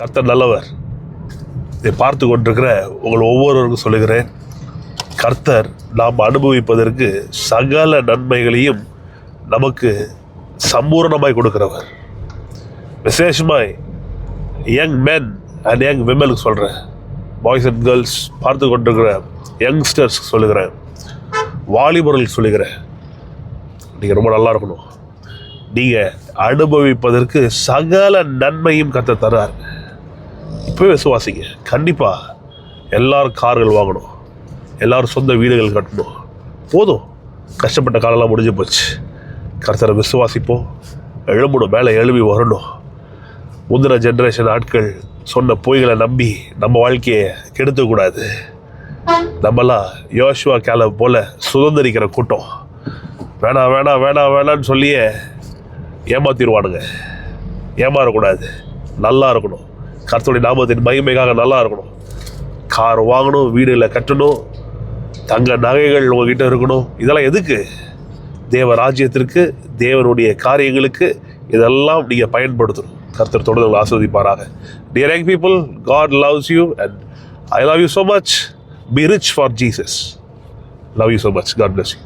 கர்த்தர் நல்லவர். இதை பார்த்து கொண்டிருக்கிற உங்கள் ஒவ்வொருவருக்கும் சொல்லுகிறேன், கர்த்தர் நாம் அனுபவிப்பதற்கு சகல நன்மைகளையும் நமக்கு சம்பூர்ணமாய் கொடுக்கிறவர். விசேஷமாய் யங் மென் அண்ட் யங் விமனுக்கு சொல்கிறேன், பாய்ஸ் அண்ட் கேர்ள்ஸ் பார்த்து கொண்டிருக்கிற யங்ஸ்டர்ஸ்க்கு சொல்லுகிறேன், வாலிபர்களுக்கு சொல்லுகிறேன், நீங்கள் ரொம்ப நல்லா இருக்கணும். நீங்கள் அனுபவிப்பதற்கு சகல நன்மையும் கர்த்தர் தர்றார். இப்போவே விசுவாசிங்க. கண்டிப்பாக எல்லாரும் கார்கள் வாங்கணும், எல்லோரும் சொந்த வீடுகள் கட்டணும். போதும், கஷ்டப்பட்ட காலம்லாம் முடிஞ்சு போச்சு. கர்த்தரை விசுவாசிப்போம், எழும்பணும், மேலே எழுப்பி வரணும். முந்தின ஜென்ரேஷன் ஆட்கள் சொன்ன பொய்களை நம்பி நம்ம வாழ்க்கையை கெடுத்துக்கூடாது. நம்மலாம் யோசுவா கேலப் போல் சுதந்திரிக்கிற கூட்டம். வேணாம் வேணாம் வேணாம் வேணான்னு சொல்லியே ஏமாத்திடுவானுங்க. ஏமாறக்கூடாது, நல்லா இருக்கணும். கர்த்தருடைய நாமத்தின் மகிமைக்காக நல்லா இருக்கணும். கார் வாங்கணும், வீடுகளை கட்டணும், தங்க நகைகள் உங்ககிட்ட இருக்கணும். இதெல்லாம் எதுக்கு? தேவ ராஜ்யத்திற்கு, தேவனுடைய காரியங்களுக்கு இதெல்லாம் நீங்கள் பயன்படுத்தணும். கர்த்தர் தொடர்ந்து உங்களை ஆஸ்வதிப்பாராக. Dear young people, God loves you and I love you so much. Be rich for Jesus. Love you so much. God bless you.